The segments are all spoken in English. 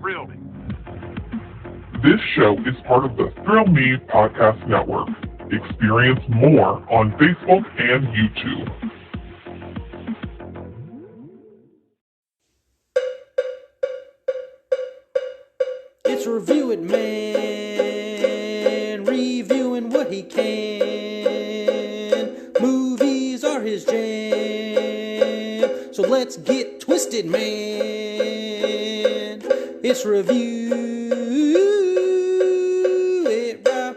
thrill me. This show is part of the Thrill Me Podcast Network. Experience more on Facebook and YouTube. It's Review It Man, reviewing what he can. Movies are his jam, so let's get twisted, man. It's Review It Rob.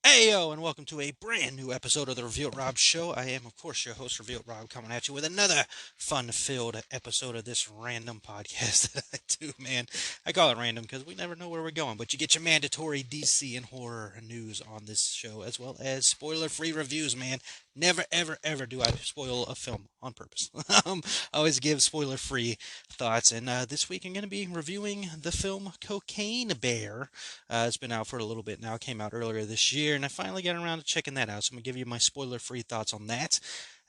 Heyo, and welcome to a brand new episode of the Review It Rob Show. I am, of course, your host, Review It Rob, coming at you with another fun-filled episode of this random podcast that I do, man. I call it random because we never know where we're going, but you get your mandatory DC and horror news on this show, as well as spoiler-free reviews, man. Never, ever, ever do I spoil a film on purpose. I always give spoiler-free thoughts, and this week I'm going to be reviewing the film Cocaine Bear. It's been out for a little bit now. It came out earlier this year, and I finally got around to checking that out, so I'm going to give you my spoiler-free thoughts on that.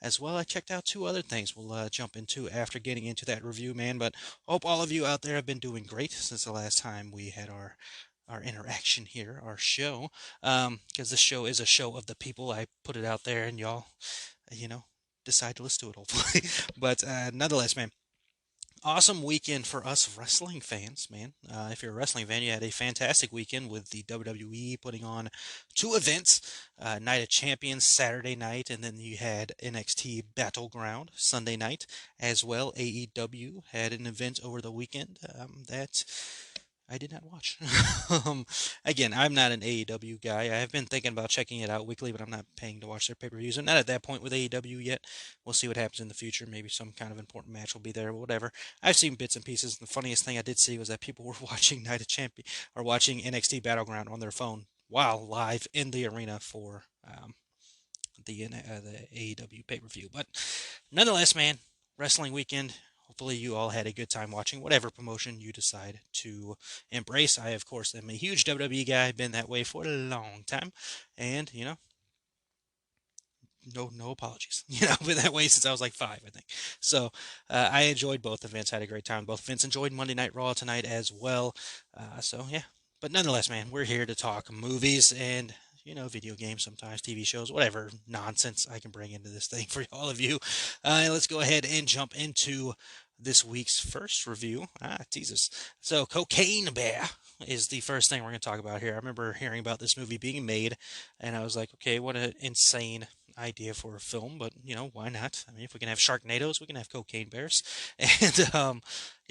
As well, I checked out two other things we'll jump into after getting into that review, man, but hope all of you out there have been doing great since the last time we had our interaction here, our show, because this show is a show of the people. I put it out there, and y'all, decide to listen to it, hopefully. But nonetheless, man, awesome weekend for us wrestling fans, man. If you're a wrestling fan, you had a fantastic weekend with the WWE putting on two events, Night of Champions Saturday night, and then you had NXT Battleground Sunday night as well. AEW had an event over the weekend that I did not watch. Again, I'm not an AEW guy. I have been thinking about checking it out weekly, but I'm not paying to watch their pay-per-views. I'm not at that point with AEW yet. We'll see what happens in the future. Maybe some kind of important match will be there or whatever. I've seen bits and pieces. The funniest thing I did see was that people were watching Night of Champions or watching NXT Battleground on their phone while live in the arena for the AEW pay-per-view. But nonetheless, man, wrestling weekend. Hopefully you all had a good time watching whatever promotion you decide to embrace. I, of course, am a huge WWE guy. I've been that way for a long time. And, no apologies. I've been that way since I was like 5, I think. So I enjoyed both events. Had a great time. Both events. Enjoyed Monday Night Raw tonight as well. So, yeah. But nonetheless, man, we're here to talk movies and video games sometimes, TV shows, whatever nonsense I can bring into this thing for all of you. Let's go ahead and jump into this week's first review. Jesus. So, Cocaine Bear is the first thing we're going to talk about here. I remember hearing about this movie being made, and I was like, okay, what an insane idea for a film, but, why not? I mean, if we can have Sharknadoes, we can have cocaine bears. And,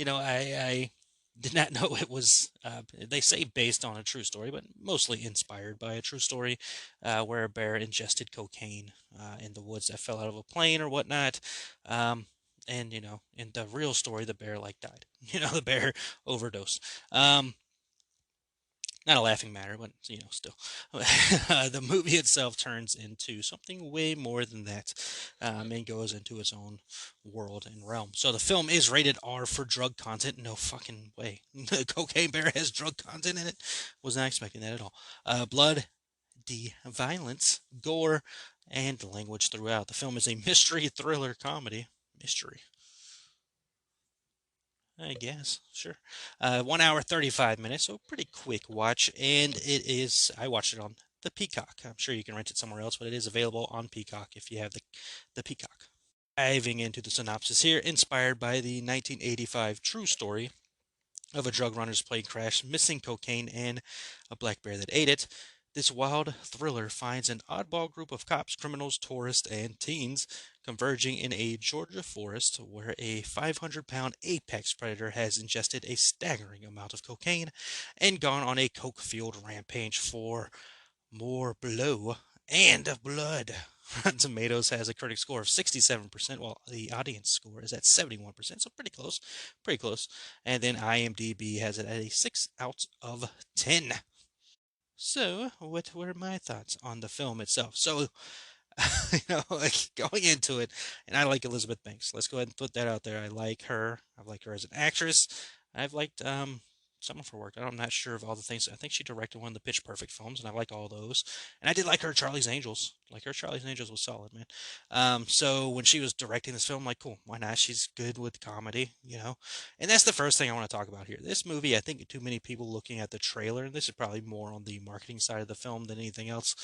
I did not know it was, they say based on a true story, but mostly inspired by a true story where a bear ingested cocaine in the woods that fell out of a plane or whatnot. And, in the real story, the bear, died. The bear overdosed. Not a laughing matter, but, still. The movie itself turns into something way more than that and goes into its own world and realm. So the film is rated R for drug content. No fucking way. Cocaine Bear has drug content in it. Was not expecting that at all. Blood, violence, gore, and language throughout. The film is a mystery thriller comedy. Mystery. I guess, sure. 1 hour, 35 minutes, so pretty quick watch, and I watched it on the Peacock. I'm sure you can rent it somewhere else, but it is available on Peacock if you have the Peacock. Diving into the synopsis here, inspired by the 1985 true story of a drug runner's plane crash, missing cocaine, and a black bear that ate it. This wild thriller finds an oddball group of cops, criminals, tourists, and teens converging in a Georgia forest where a 500-pound apex predator has ingested a staggering amount of cocaine and gone on a coke-fueled rampage for more blow and blood. Rotten Tomatoes has a critic score of 67%, while the audience score is at 71%, so pretty close. And then IMDb has it at a 6 out of 10. So, what were my thoughts on the film itself? So, going into it, and I like Elizabeth Banks. Let's go ahead and put that out there. I like her. I like her as an actress. I've liked some of her work. I'm not sure of all the things. I think she directed one of the Pitch Perfect films, and I liked all those. And I did like her Charlie's Angels. Like her Charlie's Angels was solid, man. So when she was directing this film, I'm like, cool, why not? She's good with comedy, you know. And that's the first thing I want to talk about here. This movie, I think too many people looking at the trailer, and this is probably more on the marketing side of the film than anything else.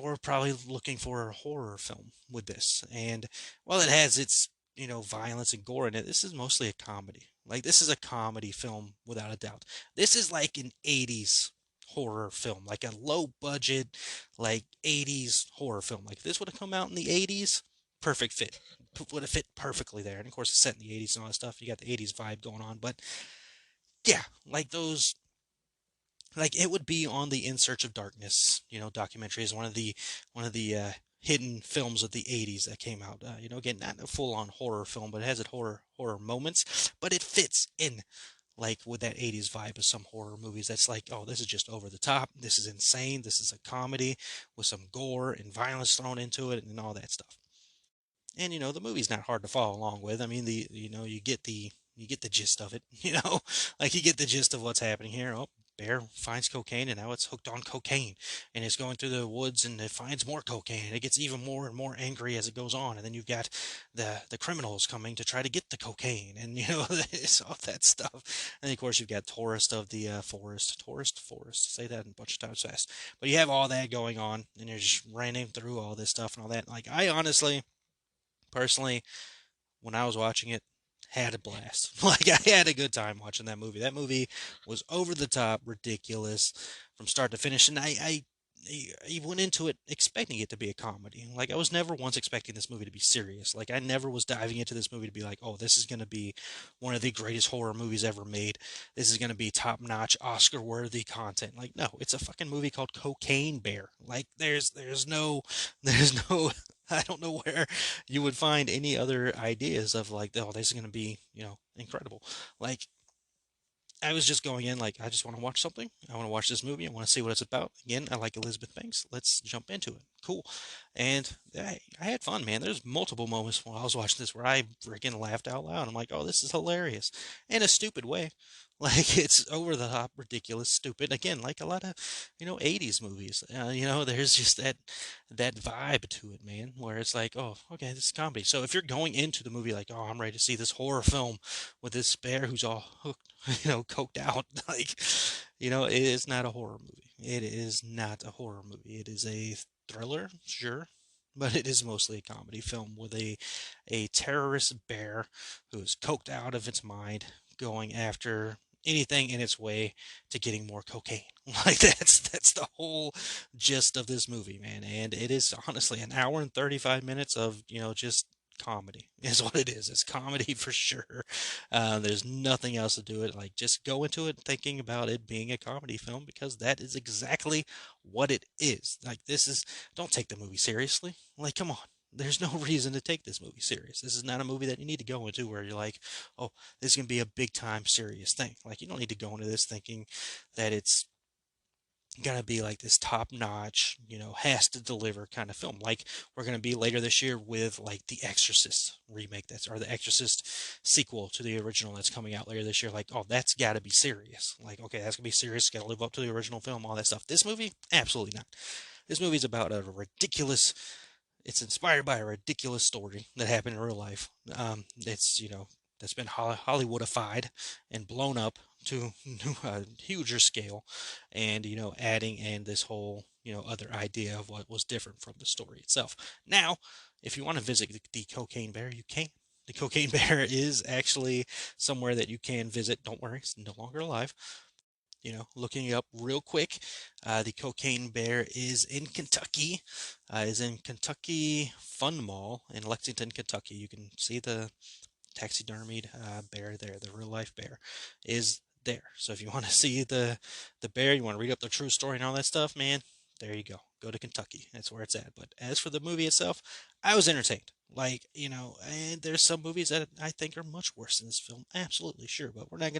We're probably looking for a horror film with this. And while it has its, violence and gore in it, this is mostly a comedy. Like, this is a comedy film without a doubt. This is like an 80s horror film, like a low budget, like 80s horror film. Like, if this would have come out in the 80s, perfect fit. Would have fit perfectly there. And of course, it's set in the 80s and all that stuff. You got the 80s vibe going on. But yeah, like those like it would be on the In Search of Darkness, documentary is one of the hidden films of the 80s that came out. Again, not a full-on horror film, but it has its horror moments, but it fits in like with that 80s vibe of some horror movies. That's like, oh, this is just over the top. This is insane. This is a comedy with some gore and violence thrown into it and all that stuff. And the movie's not hard to follow along with. I mean, you get the gist of it. Like you get the gist of what's happening here. Oh, bear finds cocaine and now it's hooked on cocaine, and it's going through the woods and it finds more cocaine. And it gets even more and more angry as it goes on, and then you've got the criminals coming to try to get the cocaine, and it's all that stuff. And of course you've got tourist of the forest. Say that a bunch of times fast. But you have all that going on, and you're just running through all this stuff and all that. Like I honestly personally, when I was watching it, had a blast. Like I had a good time watching that movie. That movie was over the top, ridiculous from start to finish, and I went into it expecting it to be a comedy. Like I was never once expecting this movie to be serious. Like I never was diving into this movie to be like, oh, this is going to be one of the greatest horror movies ever made. This is going to be top-notch, Oscar-worthy content. Like no, it's a fucking movie called Cocaine Bear. Like there's no I don't know where you would find any other ideas of like, oh, this is going to be, incredible. Like I was just going in like I just want to watch something. I want to watch this movie. I want to see what it's about. Again, I like Elizabeth Banks. Let's jump into it. Cool. And I had fun, man. There's multiple moments while I was watching this where I freaking laughed out loud. I'm like, oh, this is hilarious. In a stupid way. Like it's over the top, ridiculous, stupid. Again, like a lot of, 80s movies. There's just that vibe to it, man, where it's like, oh, okay, this is comedy. So if you're going into the movie like, oh, I'm ready to see this horror film with this bear who's all hooked, coked out. Like, it is not a horror movie. It is not a horror movie. It is a thriller, sure, but it is mostly a comedy film with a terrorist bear who is coked out of its mind, going after anything in its way to getting more cocaine. Like that's the whole gist of this movie, man. And it is honestly an hour and 35 minutes of, just comedy is what it is. It's comedy for sure. There's nothing else to do it. Like just go into it thinking about it being a comedy film because that is exactly what it is. Like don't take the movie seriously. Like come on. There's no reason to take this movie serious. This is not a movie that you need to go into where you're like, oh, this is going to be a big time serious thing. Like you don't need to go into this thinking that it's gonna be like this top notch, has to deliver kind of film. Like we're gonna be later this year with like the Exorcist remake or the Exorcist sequel to the original that's coming out later this year. Like, oh, that's gotta be serious. Like, okay, that's gonna be serious, gotta live up to the original film, all that stuff. This movie, absolutely not. This movie's about it's inspired by a ridiculous story that happened in real life. That's been Hollywoodified and blown up to a huger scale, and adding in this whole other idea of what was different from the story itself. Now, if you want to visit the Cocaine Bear, you can. The Cocaine Bear is actually somewhere that you can visit. Don't worry, it's no longer alive. Looking it up real quick, the Cocaine Bear is in Kentucky. Is in Kentucky Fun Mall in Lexington, Kentucky. You can see the taxidermied bear there. The real life bear is there. So if you want to see the bear, you want to read up the true story and all that stuff, man, there you go. Go to Kentucky. That's where it's at. But as for the movie itself, I was entertained. Like, and there's some movies that I think are much worse than this film. Absolutely, sure. But we're trying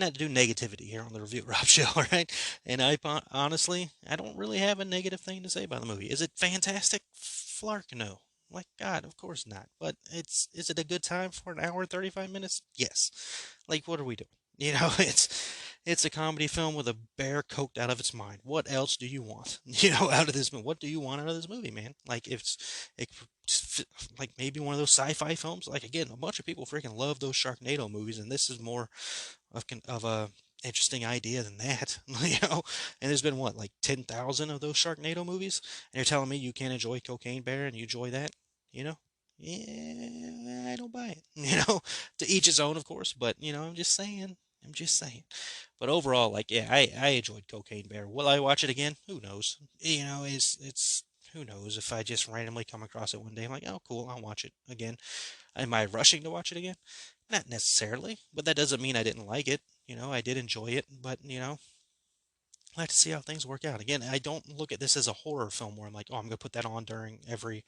not to do negativity here on the Review Rob Show, all right? And honestly, I don't really have a negative thing to say about the movie. Is it fantastic? Flark, no. Like God, of course not. But is it a good time for an hour and 35 minutes? Yes. Like what are we doing? It's a comedy film with a bear coked out of its mind. What else do you want? Out of this movie? What do you want out of this movie, man? Like if like maybe one of those sci-fi films. Like again, a bunch of people freaking love those Sharknado movies, and this is more of a interesting idea than that. And there's been what, like 10,000 of those Sharknado movies, and you're telling me you can't enjoy Cocaine Bear and you enjoy that? You know? Yeah, I don't buy it. To each his own, of course, but I'm just saying. I'm just saying. But overall, like, yeah, I enjoyed Cocaine Bear. Will I watch it again? Who knows? It's who knows if I just randomly come across it one day. I'm like, oh, cool, I'll watch it again. Am I rushing to watch it again? Not necessarily, but that doesn't mean I didn't like it. I did enjoy it, but I like to see how things work out. Again, I don't look at this as a horror film where I'm like, oh, I'm gonna put that on during every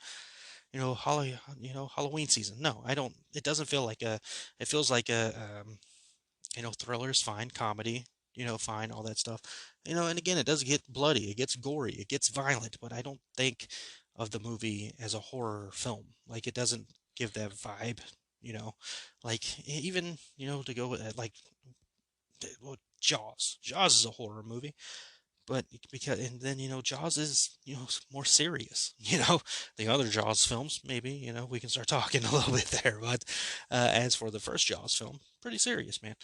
Halloween season. No, I don't. It doesn't feel like a. It feels like a thriller's fine, comedy, fine, all that stuff. And again, it does get bloody, it gets gory, it gets violent, but I don't think of the movie as a horror film. Like it doesn't give that vibe, you know. Like even, to go with like well, Jaws. Jaws is a horror movie, but because and then Jaws is more serious. The other Jaws films, maybe we can start talking a little bit there, but as for the first Jaws film, pretty serious, man.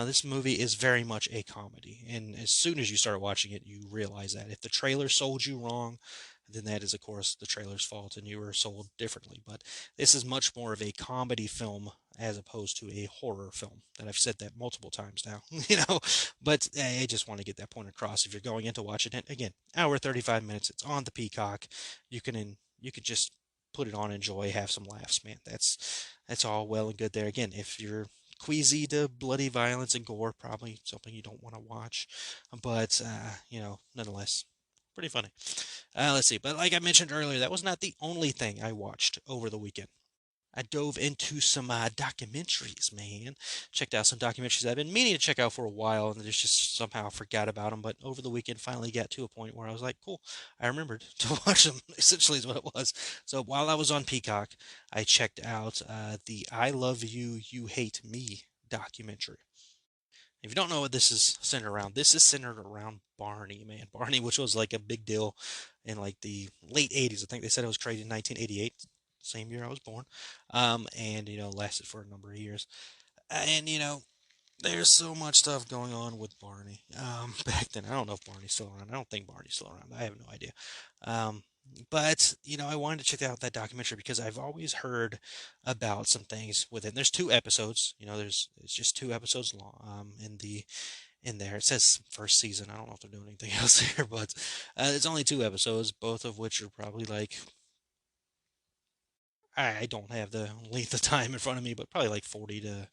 This movie is very much a comedy, and as soon as you start watching it, you realize that if the trailer sold you wrong, then that is of course the trailer's fault and you were sold differently. But this is much more of a comedy film as opposed to a horror film. That I've said that multiple times now, but I just want to get that point across. If you're going into watching it again, hour 35 minutes, it's on the Peacock. You can just put it on, enjoy, have some laughs, man. That's all well and good there. Again, if you're queasy to bloody violence and gore, probably something you don't want to watch, but nonetheless, pretty funny. Let's see, but like I mentioned earlier, that was not the only thing I watched over the weekend. I dove into some documentaries, man. Checked out some documentaries I've been meaning to check out for a while, and just somehow forgot about them. But over the weekend, finally got to a point where I was like, "Cool, I remembered to watch them." Essentially, is what it was. So while I was on Peacock, I checked out the "I Love You, You Hate Me" documentary. If you don't know what this is centered around, this is centered around Barney, man. Barney, which was like a big deal in like the late 80s. I think they said it was created in 1988, same year I was born. And lasted for a number of years. And there's so much stuff going on with Barney. Back then, I don't know if Barney's still around. I don't think Barney's still around. I have no idea. Um, but I wanted to check out that documentary because I've always heard about some things with it. There's two episodes. It's just two episodes long. In there it says first season. I don't know if they're doing anything else here, but it's only two episodes, both of which are probably like I don't have the length of time in front of me, but probably like 40 to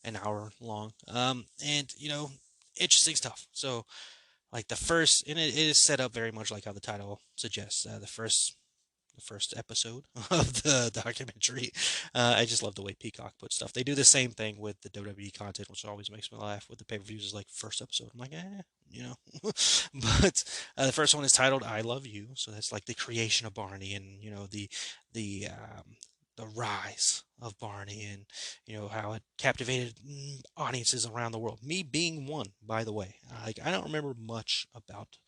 an hour long. And interesting stuff. So like the first, and it is set up very much like how the title suggests. The first episode of the documentary. I just love the way Peacock puts stuff. They do the same thing with the WWE content, which always makes me laugh. With the pay-per-views, is like first episode. I'm like, but the first one is titled "I Love You," so that's like the creation of Barney, and the rise of Barney, and how it captivated audiences around the world. Me being one, by the way. Like I don't remember much about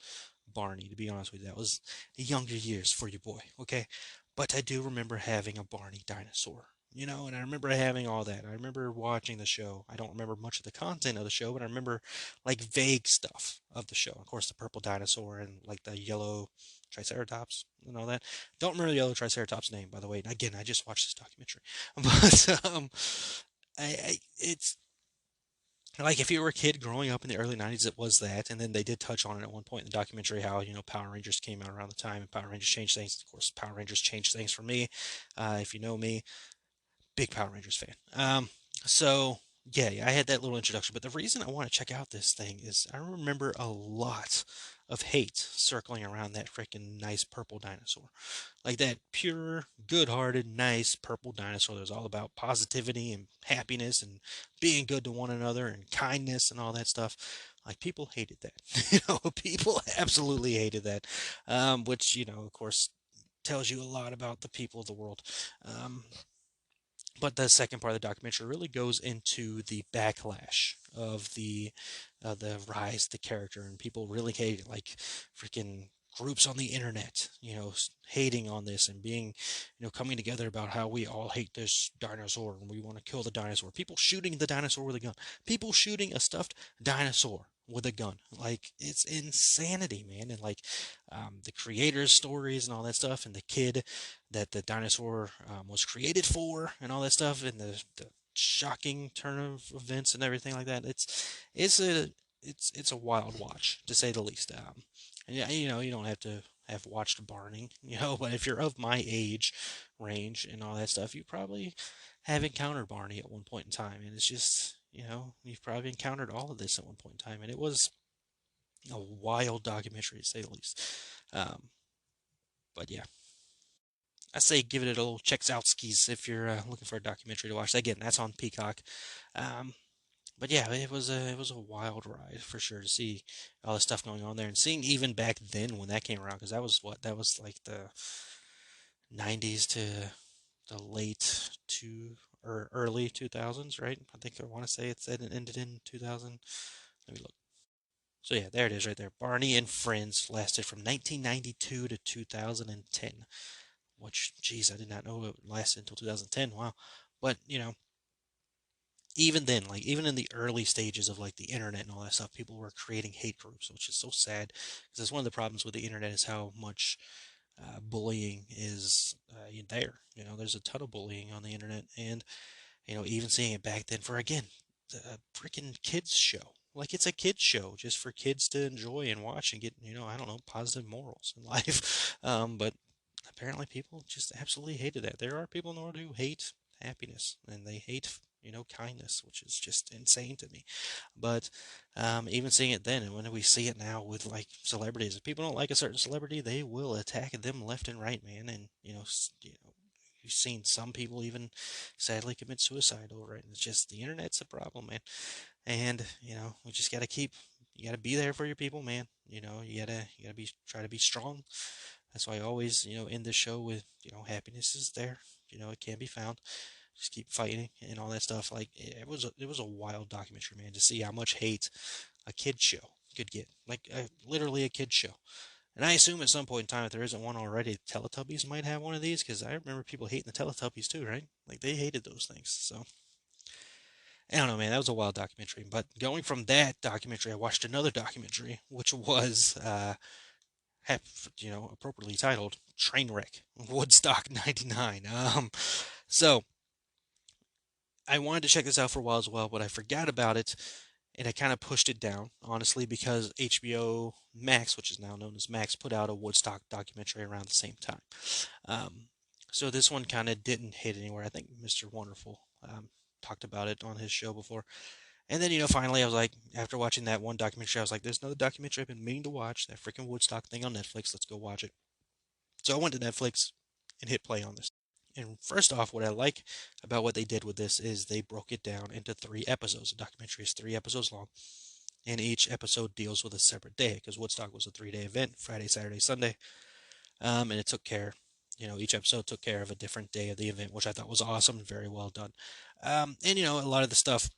Barney, to be honest with you. That was the younger years for your boy, okay? But I do remember having a Barney dinosaur, and I remember having all that. I remember watching the show. I don't remember much of the content of the show, but I remember like vague stuff of the show. Of course, the purple dinosaur and like the yellow Triceratops and all that. Don't remember the yellow Triceratops name, by the way. And again, I just watched this documentary, but it's like if you were a kid growing up in the early 90s, it was that. And then they did touch on it at one point in the documentary how Power Rangers came out around the time, and Power Rangers changed things. Of course, Power Rangers changed things for me. If you know me, big Power Rangers fan. So yeah, I had that little introduction. But the reason I want to check out this thing is I remember a lot of hate circling around that freaking nice purple dinosaur. Like that pure, good-hearted, nice purple dinosaur that was all about positivity and happiness and being good to one another and kindness and all that stuff. Like people hated that. People absolutely hated that. Which, of course, tells you a lot about the people of the world. Um, But the second part of the documentary really goes into the backlash of the rise of the character, and people really hate it, like freaking groups on the internet, hating on this and being, coming together about how we all hate this dinosaur and we want to kill the dinosaur. People shooting the dinosaur with a gun. People shooting a stuffed dinosaur with a gun. Like, it's insanity, man. And like, the creators' stories and all that stuff, and the kid that the dinosaur was created for, and all that stuff, and the shocking turn of events and everything like that. It's a it's a wild watch, to say the least. And yeah, you don't have to have watched Barney, but if you're of my age range and all that stuff, you probably have encountered Barney at one point in time, and it's just, you've probably encountered all of this at one point in time, and it was a wild documentary, to say the least. Um, but yeah, I say give it a little checks out skis if you're looking for a documentary to watch. Again, that's on Peacock. Um, but yeah, it was a wild ride for sure to see all the stuff going on there, and seeing even back then when that came around, because that was like the 90s to the late to or early 2000s, right? I think I want to say it said it ended in 2000. Let me look. So yeah, there it is right there. Barney and Friends lasted from 1992 to 2010. Which, geez, I did not know it lasted until 2010. Wow. But, even then, like, even in the early stages of, like, the internet and all that stuff, people were creating hate groups, which is so sad. Because that's one of the problems with the internet is how much bullying is there. There's a ton of bullying on the internet. And, even seeing it back then for, again, a freaking kids show. Like, it's a kids show just for kids to enjoy and watch and get, I don't know, positive morals in life. But apparently people just absolutely hated that. There are people in the world who hate happiness and they hate, kindness, which is just insane to me. But even seeing it then, and when we see it now with like celebrities, if people don't like a certain celebrity, they will attack them left and right, man. And you've seen some people even sadly commit suicide over it. And it's just the internet's a problem, man. And we just gotta keep. You gotta be there for your people, man. You gotta be try to be strong. That's why I always, end the show with, happiness is there. It can be found. Just keep fighting and all that stuff. Like, it was a wild documentary, man, to see how much hate a kid show could get. Like, literally a kid show. And I assume at some point in time, if there isn't one already, Teletubbies might have one of these, because I remember people hating the Teletubbies too, right? Like, they hated those things. So I don't know, man. That was a wild documentary. But going from that documentary, I watched another documentary, which was appropriately titled Trainwreck Woodstock 99. So I wanted to check this out for a while as well, but I forgot about it and I kind of pushed it down, honestly, because HBO Max, which is now known as Max, put out a Woodstock documentary around the same time. Um, so this one kind of didn't hit anywhere. I think Mr. Wonderful talked about it on his show before. And then, finally, I was like, after watching that one documentary, I was like, there's another documentary I've been meaning to watch, that freaking Woodstock thing on Netflix. Let's go watch it. So I went to Netflix and hit play on this. And first off, what I like about what they did with this is they broke it down into 3 episodes. The documentary is 3 episodes long, and each episode deals with a separate day because Woodstock was a 3-day event: Friday, Saturday, Sunday. And it took care, each episode took care of a different day of the event, which I thought was awesome and very well done. And a lot of the stuff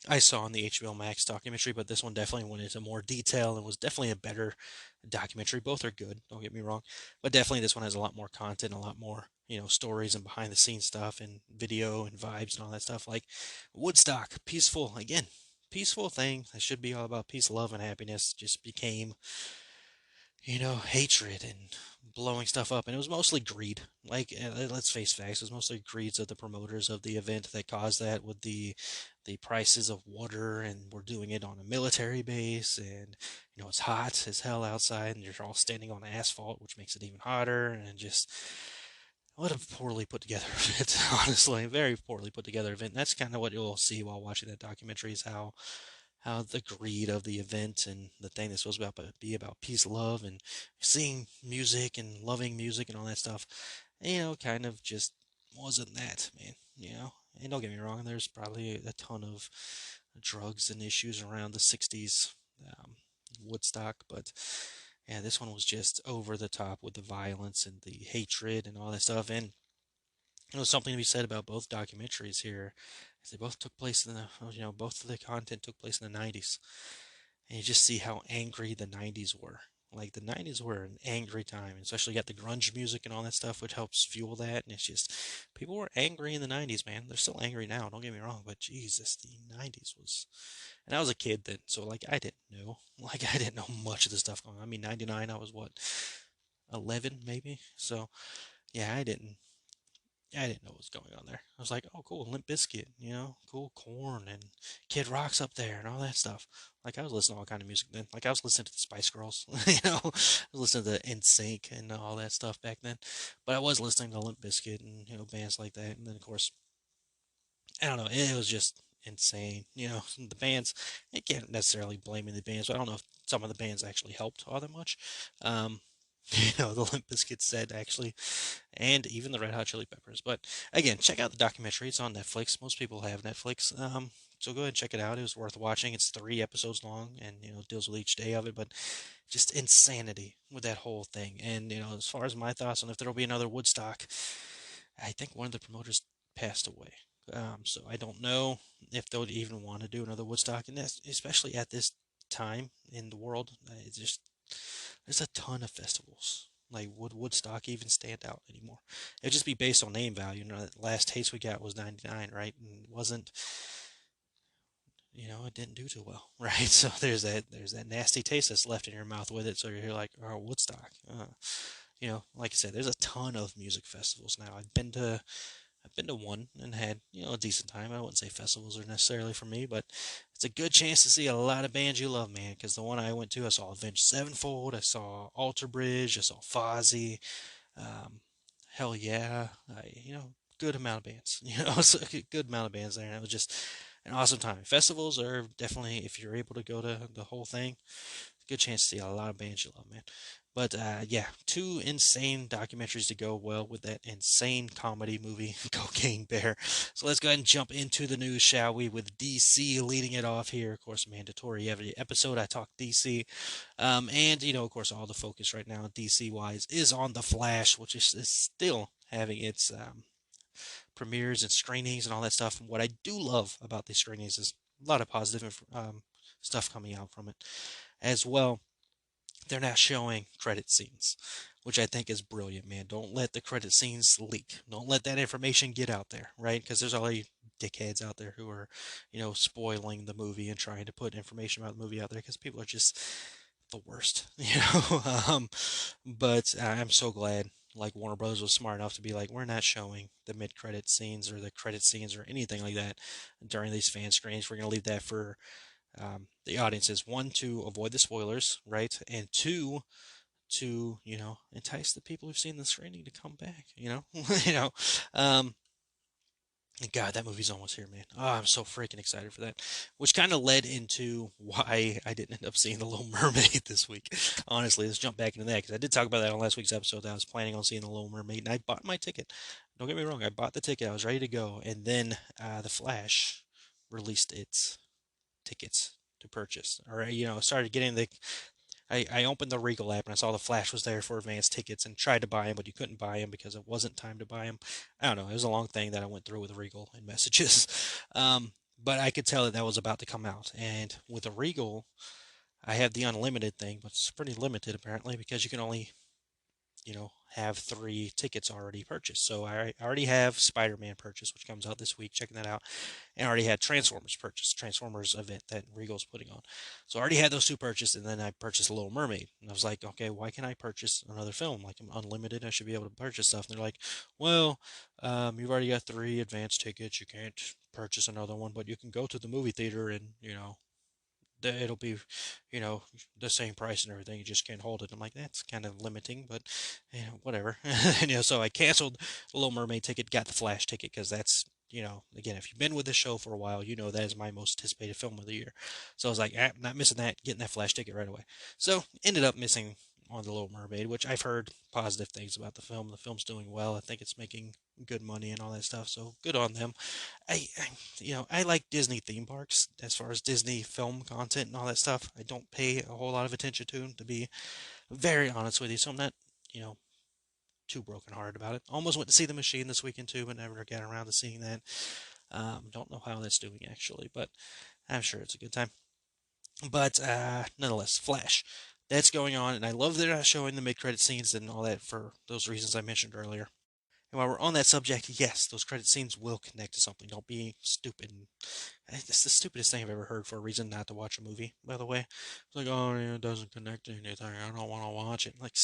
I saw in the HBO Max documentary, but this one definitely went into more detail and was definitely a better documentary. Both are good, don't get me wrong, but definitely this one has a lot more content, a lot more, stories and behind the scenes stuff and video and vibes and all that stuff. Like Woodstock, peaceful, again, peaceful thing that should be all about peace, love, and happiness, just became, hatred and blowing stuff up. And it was mostly greed. Like, let's face facts, it was mostly greeds of the promoters of the event that caused that, with the prices of water, and we're doing it on a military base, and it's hot as hell outside, and you're all standing on asphalt, which makes it even hotter, and just what a poorly put together event, honestly, a very poorly put together event. And that's kind of what you'll see while watching that documentary, is how the greed of the event and the thing that's supposed to be about peace, love, and seeing music and loving music and all that stuff, kind of just wasn't that, man. And don't get me wrong, there's probably a ton of drugs and issues around the 60s Woodstock, but yeah, this one was just over the top with the violence and the hatred and all that stuff. And There's something to be said about both documentaries here. They both took place in both of the content took place in the 90s. And you just see how angry the 90s were. Like, the 90s were an angry time, especially got the grunge music and all that stuff, which helps fuel that. And it's just, people were angry in the 90s, man. They're still angry now, don't get me wrong, but Jesus, the 90s was. And I was a kid then, so, like, I didn't know. Like, I didn't know much of the stuff going on. I mean, 99, I was what, 11 maybe? So, yeah, I didn't know what was going on there. I was like, oh, cool, Limp Bizkit, cool Corn and Kid Rock's up there and all that stuff. Like, I was listening to all kind of music then. Like, I was listening to the Spice Girls, I was listening to NSYNC and all that stuff back then. But I was listening to Limp Bizkit and, bands like that. And then, of course, I don't know, it was just insane. The bands, I can't necessarily blame the bands, but I don't know if some of the bands actually helped all that much. Um, the Limp Bizkit said actually, and even the Red Hot Chili Peppers. But again, check out the documentary. It's on Netflix. Most people have Netflix, so go ahead and check it out. It was worth watching. It's 3 episodes long, and deals with each day of it. But just insanity with that whole thing. And as far as my thoughts on if there will be another Woodstock, I think one of the promoters passed away. So I don't know if they'll even want to do another Woodstock, and that's especially at this time in the world. It's just there's a ton of festivals. Like, would Woodstock even stand out anymore? It'd just be based on name value. The last taste we got was 99, right? And it wasn't, it didn't do too well, right? So there's that nasty taste that's left in your mouth with it. So you're like, oh, Woodstock. Like I said, there's a ton of music festivals now. I've been to one and had, a decent time. I wouldn't say festivals are necessarily for me, but it's a good chance to see a lot of bands you love, man. Because the one I went to, I saw Avenged Sevenfold, I saw Alter Bridge, I saw Fozzy, um, hell yeah, good amount of bands. So a good amount of bands there, and it was just an awesome time. Festivals are definitely, if you're able to go to the whole thing, good chance to see a lot of bands you love, man. But yeah, 2 insane documentaries to go well with that insane comedy movie, Cocaine Bear. So let's go ahead and jump into the news, shall we? With DC leading it off here. Of course, mandatory every episode I talk DC. And, of course, all the focus right now, DC wise, is on The Flash, which is still having its premieres and screenings and all that stuff. And what I do love about these screenings is a lot of positive stuff coming out from it as well. They're not showing credit scenes, which I think is brilliant, man. Don't let the credit scenes leak. Don't let that information get out there, right? Because there's already dickheads out there who are, spoiling the movie and trying to put information about the movie out there because people are just the worst, but I'm so glad, like, Warner Brothers was smart enough to be like, we're not showing the mid-credit scenes or the credit scenes or anything like that during these fan screenings. We're going to leave that for the audiences. One, to avoid the spoilers, right? And two, to entice the people who've seen the screening to come back. you know. Um, God, that movie's almost here, man. Oh, I'm so freaking excited for that. Which kind of led into why I didn't end up seeing The Little Mermaid this week. Honestly, let's jump back into that because I did talk about that on last week's episode. That I was planning on seeing The Little Mermaid, and I bought my ticket. Don't get me wrong, I bought the ticket. I was ready to go, and then The Flash released its tickets to purchase. Or started getting the. I opened the Regal app and I saw the Flash was there for advance tickets and tried to buy them, but you couldn't buy them because it wasn't time to buy them. I don't know. It was a long thing that I went through with Regal and messages. But I could tell that was about to come out. And with the Regal, I have the unlimited thing, but it's pretty limited apparently because you can only have 3 tickets already purchased. So I already have Spider-Man purchased, which comes out this week. Checking that out. And I already had Transformers purchased, Transformers event that Regal's putting on. So I already had those 2 purchased, and then I purchased a Little Mermaid. And I was like, okay, why can't I purchase another film? Like, I'm unlimited. I should be able to purchase stuff. And they're like, well, you've already got 3 advance tickets. You can't purchase another one, but you can go to the movie theater and, it'll be, the same price and everything. You just can't hold it. I'm like, that's kind of limiting, but whatever. So I canceled the Little Mermaid ticket, got the Flash ticket because that's, again, if you've been with the show for a while, that is my most anticipated film of the year. So I was like, not missing that, getting that Flash ticket right away. So ended up missing on the Little Mermaid, which I've heard positive things about the film. The film's doing well. I think it's making good money and all that stuff. So good on them. I like Disney theme parks as far as Disney film content and all that stuff. I don't pay a whole lot of attention to them, to be very honest with you. So I'm not, you know, too brokenhearted about it. Almost went to see The Machine this weekend too, but never got around to seeing that. Don't know how that's doing actually, but I'm sure it's a good time. But nonetheless, Flash. That's going on, and I love that they're not showing the mid-credit scenes and all that for those reasons I mentioned earlier. And while we're on that subject, yes, those credit scenes will connect to something. Don't be stupid. It's the stupidest thing I've ever heard for a reason not to watch a movie, by the way. It's like, oh, yeah, it doesn't connect to anything. I don't want to watch it. Like,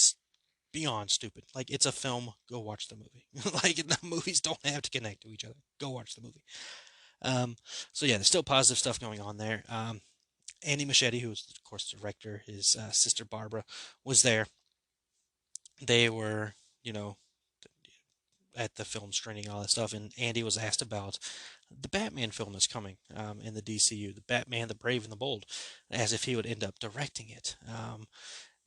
beyond stupid. Like, it's a film. Go watch the movie. Like, the movies don't have to connect to each other. Go watch the movie. Um, so, yeah, there's still positive stuff going on there. Andy Machete, who was, of course, the director, his sister Barbara, was there. They were, you know, at the film screening and all that stuff, and Andy was asked about the Batman film that's coming in the DCU, the Batman, the Brave and the Bold, as if he would end up directing it.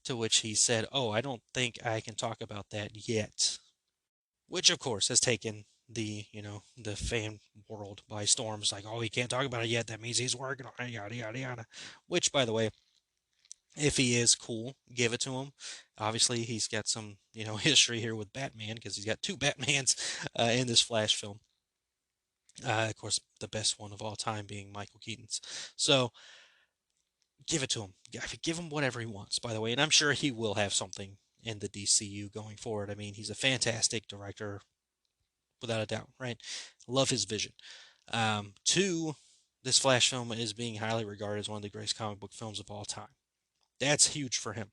To which he said, "Oh, I don't think I can talk about that yet," which of course has taken the fan world by storm. It's like, "Oh, he can't talk about it yet. That means he's working on it, yada yada yada." Which, by the way, if he is cool, give it to him. Obviously, he's got some, history here with Batman because he's got two Batmans in this Flash film. Of course, the best one of all time being Michael Keaton's. So, give it to him. Give him whatever he wants, by the way. And I'm sure he will have something in the DCU going forward. I mean, he's a fantastic director, without a doubt, right? Love his vision. Two, this Flash film is being highly regarded as one of the greatest comic book films of all time. That's huge for him,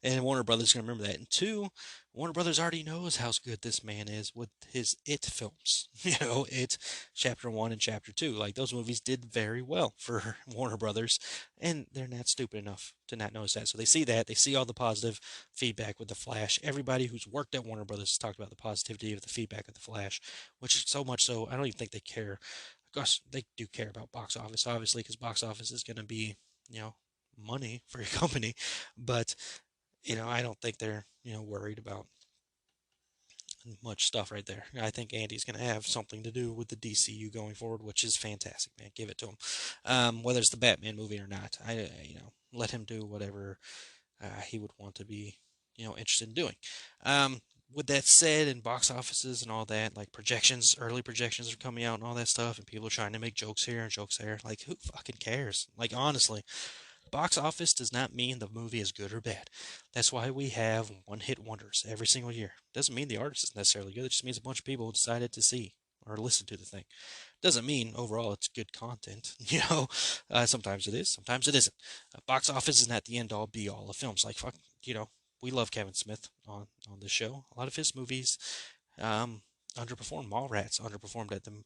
and Warner Brothers is going to remember that. And two, Warner Brothers already knows how good this man is with his It films. It Chapter 1 and Chapter 2. Like, those movies did very well for Warner Brothers, and they're not stupid enough to not notice that. So they see that. They see all the positive feedback with The Flash. Everybody who's worked at Warner Brothers has talked about the positivity of the feedback of The Flash, which is so much so, I don't even think they care. Of course, they do care about box office, obviously, because box office is going to be, money for your company, but I don't think they're worried about much stuff right there. I think Andy's going to have something to do with the DCU going forward, which is fantastic, man. Give it to him. Whether it's the Batman movie or not, let him do whatever he would want to be interested in doing. With that said, in box offices and all that, like projections, early projections are coming out and all that stuff, and people are trying to make jokes here and jokes there. Like, who fucking cares? Like, honestly, box office does not mean the movie is good or bad. That's why we have one-hit wonders every single year. Doesn't mean the artist is necessarily good. It just means a bunch of people decided to see or listen to the thing. Doesn't mean overall it's good content. Sometimes it is, sometimes it isn't. Box office is not the end-all, be-all of films. Like, fuck, we love Kevin Smith on this show. A lot of his movies underperformed. Mallrats underperformed at them,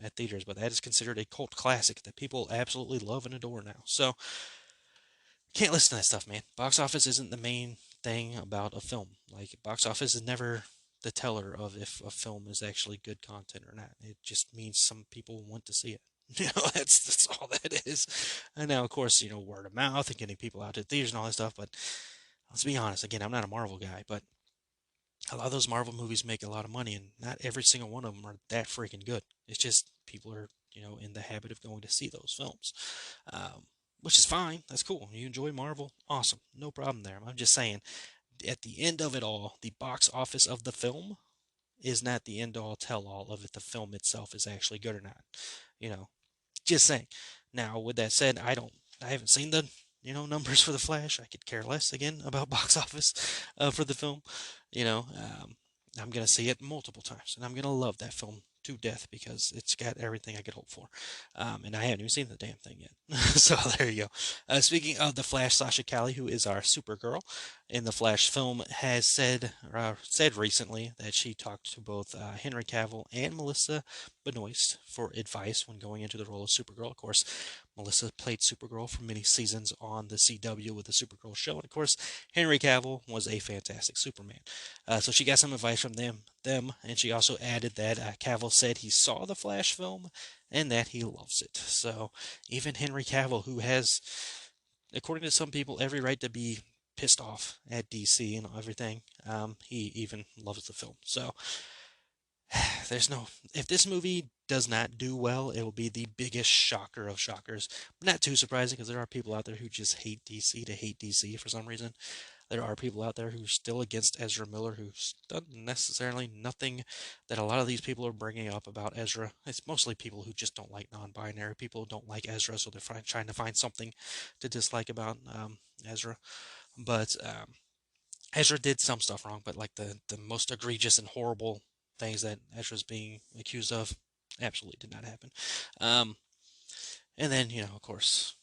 at theaters, but that is considered a cult classic that people absolutely love and adore now. So, can't listen to that stuff, man. Box office isn't the main thing about a film. Like, box office is never the teller of if a film is actually good content or not. It just means some people want to see it. That's all that is. And now, of course, word of mouth and getting people out to theaters and all that stuff. But let's be honest. Again, I'm not a Marvel guy, but a lot of those Marvel movies make a lot of money, and not every single one of them are that freaking good. It's just people are, in the habit of going to see those films, which is fine. That's cool. You enjoy Marvel, awesome, no problem there. I'm just saying, at the end of it all, the box office of the film is not the end all tell all of if the film itself is actually good or not. Just saying. Now, with that said, I haven't seen the numbers for the Flash. I could care less again about box office for the film. I'm gonna see it multiple times, and I'm gonna love that film to death because it's got everything I could hope for. And I haven't even seen the damn thing yet. So there you go. Speaking of the Flash, Sasha Calle, who is our Supergirl in the Flash film, has said recently that she talked to both Henry Cavill and Melissa Benoist for advice when going into the role of Supergirl. Of course, Melissa played Supergirl for many seasons on the CW with the Supergirl show, and of course, Henry Cavill was a fantastic Superman. So she got some advice from them, and she also added that Cavill said he saw the Flash film and that he loves it. So even Henry Cavill, who has, according to some people, every right to be pissed off at DC and everything, he even loves the film. So if this movie does not do well, it will be the biggest shocker of shockers. Not too surprising because there are people out there who just hate DC to hate DC for some reason. there are people out there who are still against Ezra Miller who's done necessarily nothing that a lot of these people are bringing up about Ezra. It's mostly people who just don't like non-binary. People who don't like Ezra, so they're trying to find something to dislike about Ezra. But Ezra did some stuff wrong, but like the most egregious and horrible things that Ezra's being accused of absolutely did not happen. Um, and then, of course,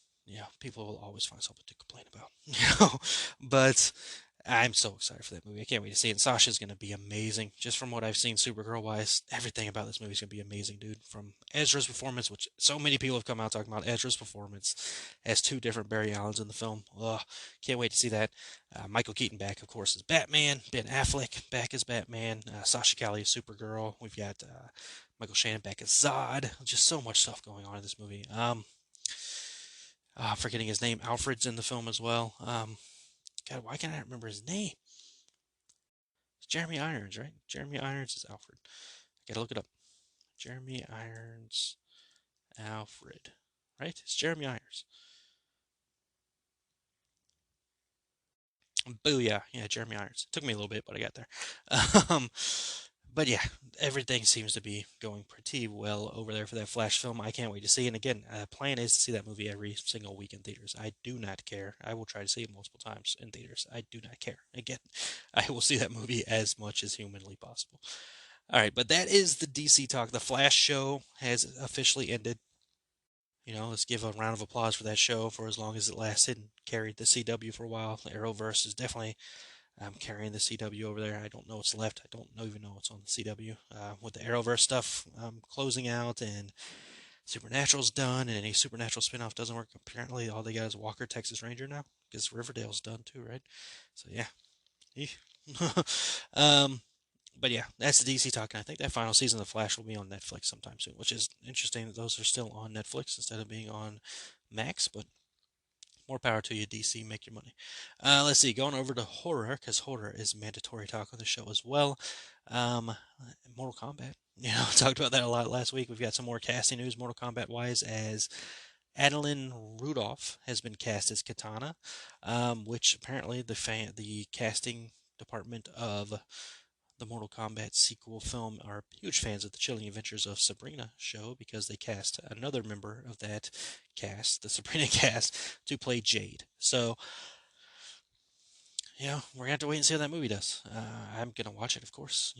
people will always find something to complain about, But I'm so excited for that movie. I can't wait to see it. And Sasha's going to be amazing. Just from what I've seen Supergirl wise, everything about this movie is going to be amazing, dude. From Ezra's performance, which so many people have come out talking about Ezra's performance as two different Barry Allens in the film. Ugh, can't wait to see that. Michael Keaton back, of course, as Batman. Ben Affleck back as Batman. Sasha Calle as Supergirl. We've got Michael Shannon back as Zod. Just so much stuff going on in this movie. I'm forgetting his name. Alfred's in the film as well. God, why can't I remember his name? It's Jeremy Irons, right? Jeremy Irons is Alfred. I gotta look it up. Jeremy Irons, Alfred, right? It's Jeremy Irons. Booyah. Yeah, Jeremy Irons. It took me a little bit, but I got there. Um, but yeah, everything seems to be going pretty well over there for that Flash film. I can't wait to see it. And again, plan is to see that movie every single week in theaters. I do not care. I will try to see it multiple times in theaters. I do not care. Again, I will see that movie as much as humanly possible. All right, but that is the DC talk. The Flash show has officially ended. Let's give a round of applause for that show for as long as it lasted and carried the CW for a while. The Arrowverse is definitely carrying the CW over there. I don't know what's left. I don't even know what's on the CW. With the Arrowverse stuff closing out and Supernatural's done, and any Supernatural spinoff doesn't work. Apparently, all they got is Walker, Texas Ranger now, because Riverdale's done too, right? So yeah. um, but yeah, that's the DC talk, and I think that final season of The Flash will be on Netflix sometime soon, which is interesting that those are still on Netflix instead of being on Max, but more power to you, DC. Make your money. Let's see. Going over to horror, because horror is mandatory talk on the show as well. Um, Mortal Kombat. Talked about that a lot last week. We've got some more casting news, Mortal Kombat wise, as Adeline Rudolph has been cast as Katana, which apparently the casting department of the Mortal Kombat sequel film are huge fans of the Chilling Adventures of Sabrina show because they cast another member of that cast, the Sabrina cast, to play Jade. So, we're gonna have to wait and see how that movie does. I'm gonna watch it, of course,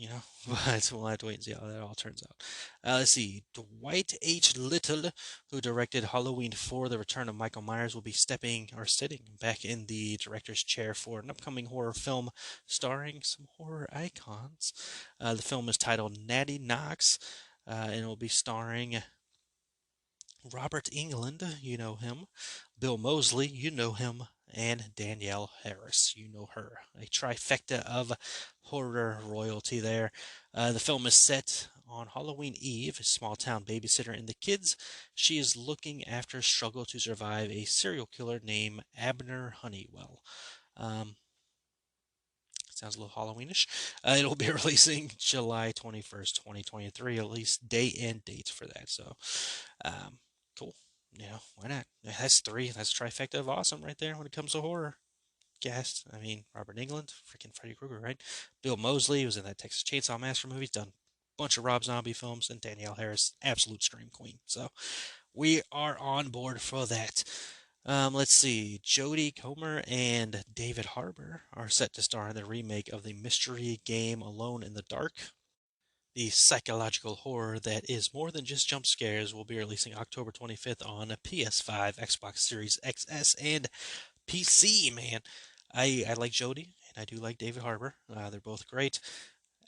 but we'll have to wait and see how that all turns out. Let's see. Dwight H. Little, who directed Halloween 4: The Return of Michael Myers, will be sitting back in the director's chair for an upcoming horror film starring some horror icons. The film is titled Natty Knox, and it will be starring Robert England, you know him, Bill Moseley, you know him, and Danielle Harris, you know her. A trifecta of horror royalty there. The film is set on Halloween Eve. A small town babysitter and the kids she is looking after struggle to survive a serial killer named Abner Honeywell. Sounds a little Halloweenish. It'll be releasing July 21st, 2023. At least day and date for that. So, cool. Why not? That's three. That's a trifecta of awesome right there when it comes to horror cast. I mean, Robert Englund, freaking Freddy Krueger, right? Bill Moseley was in that Texas Chainsaw Massacre movie. He's done a bunch of Rob Zombie films, and Danielle Harris, absolute scream queen. So we are on board for that. Let's see. Jodie Comer and David Harbour are set to star in the remake of the mystery game Alone in the Dark. The psychological horror that is more than just jump scares will be releasing October 25th on PS5, Xbox Series XS, and PC, man. I like Jodie, and I do like David Harbour. They're both great.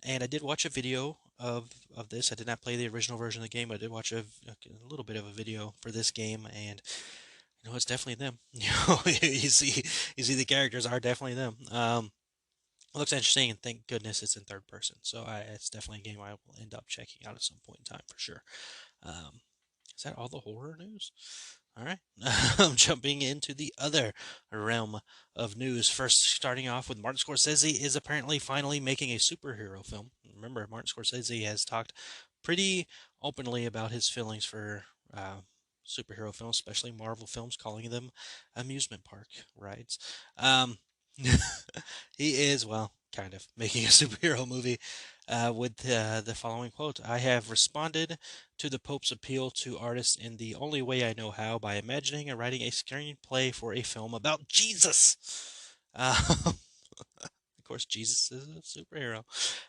And I did watch a video of this. I did not play the original version of the game. I did watch a little bit of a video for this game, and it's definitely them. You see the characters are definitely them. It looks interesting, and thank goodness it's in third person. So it's definitely a game I will end up checking out at some point in time for sure. Is that all the horror news? All right. Jumping into the other realm of news. First, starting off with Martin Scorsese is apparently finally making a superhero film. Remember, Martin Scorsese has talked pretty openly about his feelings for superhero films, especially Marvel films, calling them amusement park rides. He is, well, kind of making a superhero movie with the following quote: "I have responded to the Pope's appeal to artists in the only way I know how, by imagining and writing a screenplay for a film about Jesus." Of course, Jesus is a superhero,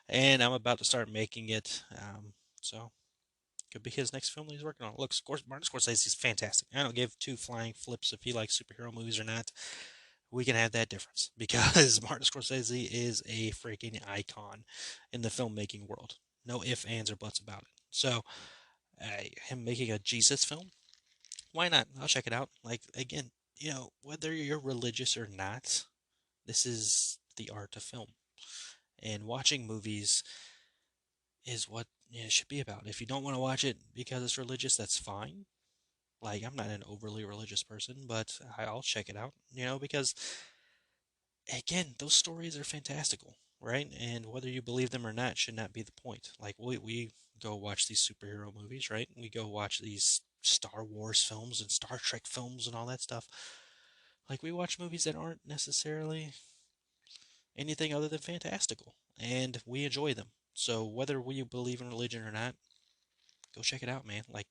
and I'm about to start making it. So could be his next film that he's working on. Look, Martin Scorsese is fantastic. I don't give two flying flips if he likes superhero movies or not. We can have that difference because Martin Scorsese is a freaking icon in the filmmaking world. No ifs, ands, or buts about it. So, him making a Jesus film, why not? I'll check it out. Like, again, whether you're religious or not, this is the art of film. And watching movies is what it should be about. If you don't want to watch it because it's religious, that's fine. Like, I'm not an overly religious person, but I'll check it out, because again, those stories are fantastical, right? And whether you believe them or not should not be the point. Like, we go watch these superhero movies, right? We go watch these Star Wars films and Star Trek films and all that stuff. Like, we watch movies that aren't necessarily anything other than fantastical, and we enjoy them. So whether we believe in religion or not, go check it out, man. Like,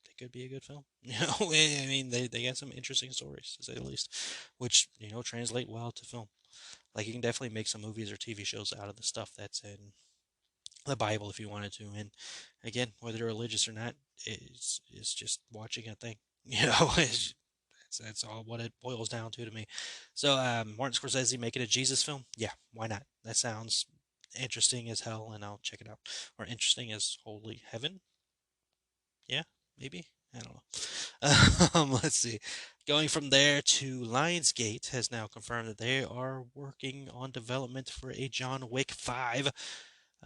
it could be a good film. I mean, they got some interesting stories, to say the least, which, translate well to film. Like, you can definitely make some movies or TV shows out of the stuff that's in the Bible if you wanted to. And again, whether you're religious or not, it's just watching a thing. That's all what it boils down to me. So, Martin Scorsese making a Jesus film? Yeah, why not? That sounds interesting as hell, and I'll check it out. Or interesting as holy heaven? Yeah, maybe. I don't know. Let's see. Going from there to Lionsgate has now confirmed that they are working on development for a John Wick 5.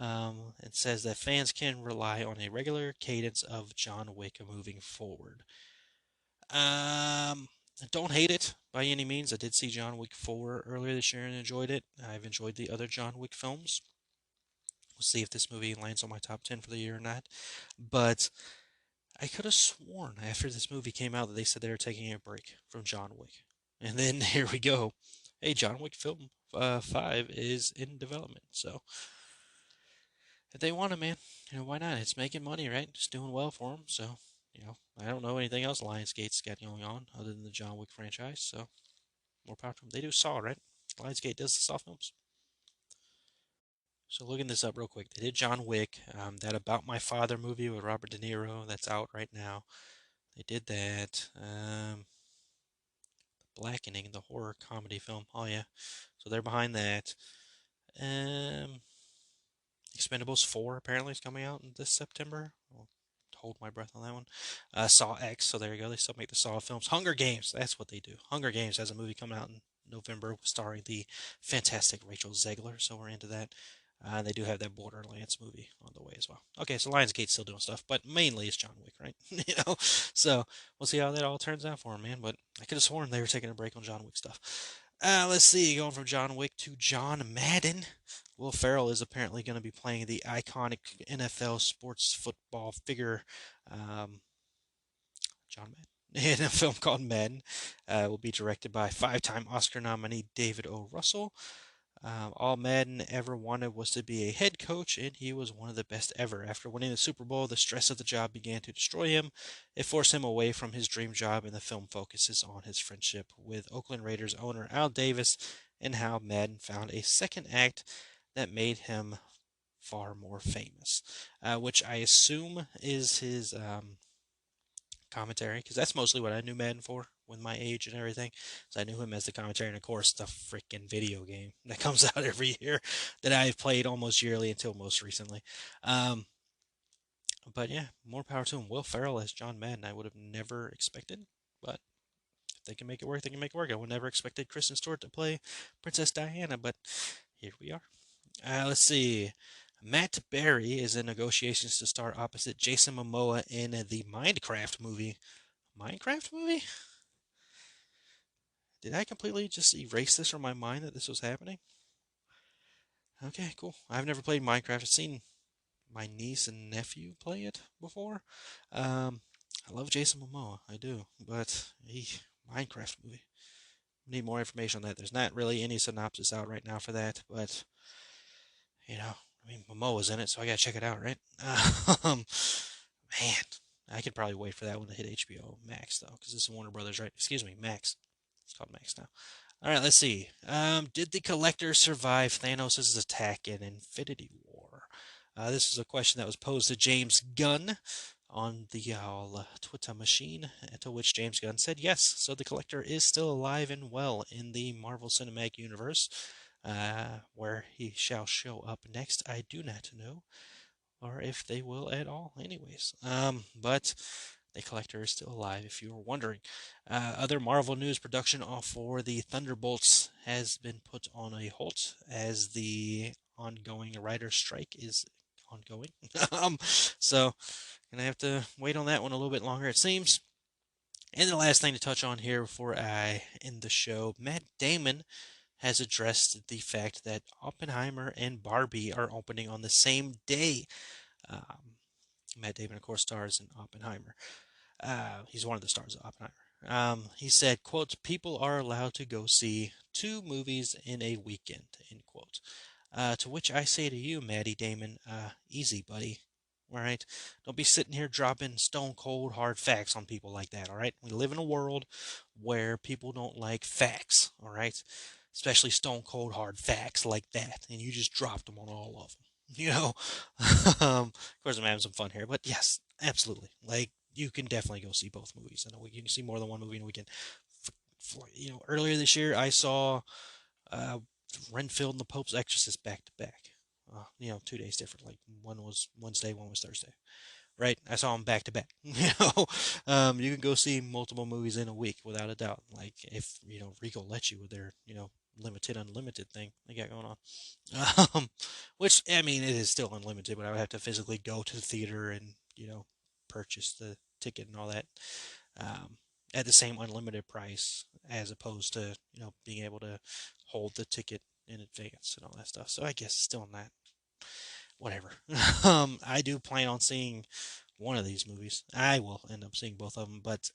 It says that fans can rely on a regular cadence of John Wick moving forward. I don't hate it by any means. I did see John Wick 4 earlier this year and enjoyed it. I've enjoyed the other John Wick films. We'll see if this movie lands on my top 10 for the year or not. But I could have sworn after this movie came out that they said they were taking a break from John Wick. And then here we go. Hey, John Wick film 5 is in development. So if they want it, man, why not? It's making money, right? It's doing well for them. So, I don't know anything else Lionsgate's got going on other than the John Wick franchise. So more power to them. They do Saw, right? Lionsgate does the Saw films. So looking this up real quick, they did John Wick, that About My Father movie with Robert De Niro that's out right now. They did that. Blackening, the horror comedy film. Oh yeah, so they're behind that. Um, Expendables 4 apparently is coming out this September. I'll hold my breath on that one. Saw X, so there you go. They still make the Saw films. Hunger Games, that's what they do. Hunger Games has a movie coming out in November starring the fantastic Rachel Zegler, so we're into that. They do have that Borderlands movie on the way as well. Okay, so Lionsgate's still doing stuff, but mainly it's John Wick, right? So we'll see how that all turns out for him, man. But I could have sworn they were taking a break on John Wick stuff. Let's see, going from John Wick to John Madden. Will Ferrell is apparently going to be playing the iconic NFL sports football figure, John Madden, in a film called Madden. Will be directed by five-time Oscar nominee David O. Russell. All Madden ever wanted was to be a head coach, and he was one of the best ever. After winning the Super Bowl, the stress of the job began to destroy him. It forced him away from his dream job, and the film focuses on his friendship with Oakland Raiders owner Al Davis and how Madden found a second act that made him far more famous, which I assume is his commentary, because that's mostly what I knew Madden for with my age and everything. So I knew him as the commentary, and of course the freaking video game that comes out every year that I've played almost yearly until most recently. Um, but yeah, more power to him. Will Ferrell as John Madden, I would have never expected, but if they can make it work, they can make it work. I would never expected Kristen Stewart to play Princess Diana, but here we are. Let's see. Matt Berry is in negotiations to star opposite Jason Momoa in the Minecraft movie. Minecraft movie? Did I completely just erase this from my mind that this was happening? Okay, cool. I've never played Minecraft. I've seen my niece and nephew play it before. I love Jason Momoa, I do, but Minecraft movie. need more information on that. There's not really any synopsis out right now for that, but I mean, Momoa's in it, so I gotta check it out, right? Um, man, I could probably wait for that one to hit HBO Max though, because it's Warner Brothers, right? Excuse me, Max. It's called Max now. All right, let's see. Did the Collector survive Thanos' attack in Infinity War? This is a question that was posed to James Gunn on the Twitter machine, to which James Gunn said yes. So the Collector is still alive and well in the Marvel Cinematic Universe. Where he shall show up next, I do not know, or if they will at all, anyways. But the Collector is still alive, if you were wondering. Other Marvel news: production for the Thunderbolts has been put on a halt as the ongoing writer's strike is ongoing. So gonna have to wait on that one a little bit longer, it seems. And the last thing to touch on here before I end the show: Matt Damon has addressed the fact that Oppenheimer and Barbie are opening on the same day. Um, Matt Damon, of course, stars in Oppenheimer. He's one of the stars of Oppenheimer. He said, quote, "People are allowed to go see 2 movies in a weekend," end quote. To which I say to you, Matty Damon, easy, buddy. All right? Don't be sitting here dropping stone cold hard facts on people like that, all right? We live in a world where people don't like facts, all right? Especially stone cold hard facts like that, and you just dropped them on all of them. Of course, I'm having some fun here, but yes, absolutely. Like, you can definitely go see both movies in a week. You can see more than one movie in a weekend. Earlier this year, I saw uh, Renfield and the Pope's Exorcist back to back. 2 days different. Like, one was Wednesday, one was Thursday. Right? I saw them back to back. You can go see multiple movies in a week without a doubt. Like, if Rico lets you with their limited unlimited thing they got going on. Which, I mean, it is still unlimited, but I would have to physically go to the theater and purchase the ticket and all that at the same unlimited price, as opposed to being able to hold the ticket in advance and all that stuff. So I guess still not whatever. I do plan on seeing one of these movies. I will end up seeing both of them, but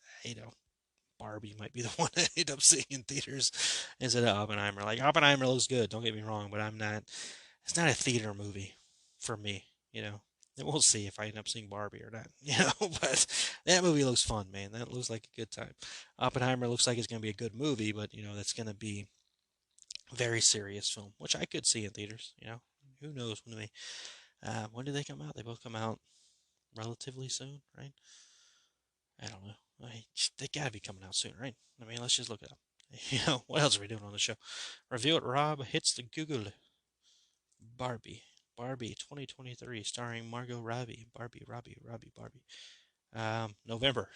Barbie might be the one I end up seeing in theaters instead of Oppenheimer. Like, Oppenheimer looks good, don't get me wrong, but it's not a theater movie for me, And we'll see if I end up seeing Barbie or not, But that movie looks fun, man. That looks like a good time. Oppenheimer looks like it's going to be a good movie, but, that's going to be a very serious film, which I could see in theaters, Who knows when do they come out? They both come out relatively soon, right? I don't know. They gotta be coming out soon, right? I mean, let's just look it up. What else are we doing on the show? Review it. Rob hits the Google. Barbie 2023, starring Margot Robbie. Robbie. November.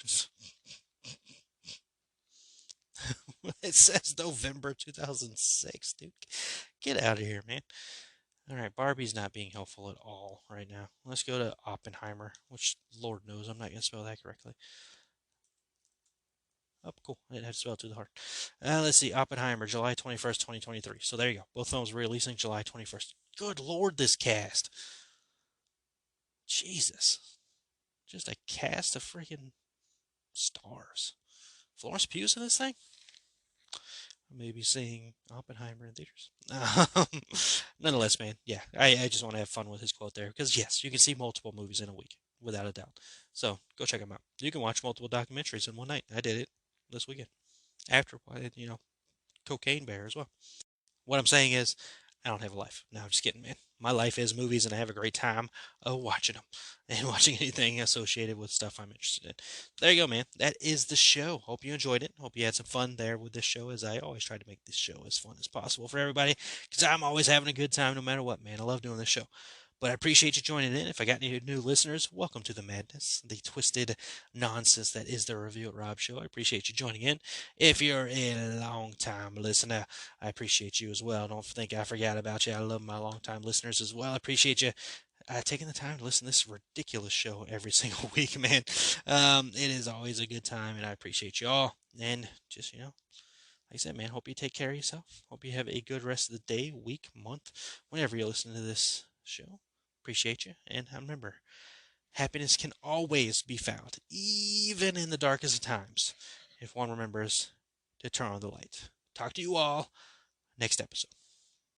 It says November 2006, dude. Get out of here, man. All right, Barbie's not being helpful at all right now. Let's go to Oppenheimer, which Lord knows I'm not going to spell that correctly. Oh, cool. I had to spell it to the heart. Let's see. Oppenheimer, July 21st, 2023. So there you go. Both films releasing July 21st. Good Lord, this cast. Jesus. Just a cast of freaking stars. Florence Pugh's in this thing? Maybe seeing Oppenheimer in theaters. Nonetheless, man, yeah, I just want to have fun with his quote there, because yes, you can see multiple movies in a week, without a doubt. So go check them out. You can watch multiple documentaries in one night. I did it this weekend. After, Cocaine Bear as well. What I'm saying is, I don't have a life. No, I'm just kidding, man. My life is movies, and I have a great time watching them and watching anything associated with stuff I'm interested in. There you go, man. That is the show. Hope you enjoyed it. Hope you had some fun there with this show, as I always try to make this show as fun as possible for everybody, because I'm always having a good time no matter what, man. I love doing this show. But I appreciate you joining in. If I got any new listeners, welcome to the madness, the twisted nonsense that is the Review It Rob show. I appreciate you joining in. If you're a long-time listener, I appreciate you as well. Don't think I forgot about you. I love my long-time listeners as well. I appreciate you taking the time to listen to this ridiculous show every single week, man. It is always a good time, and I appreciate you all. And just, like I said, man, hope you take care of yourself. Hope you have a good rest of the day, week, month, whenever you're listening to this show. Appreciate you. And remember, happiness can always be found, even in the darkest of times, if one remembers to turn on the light. talk to you all next episode.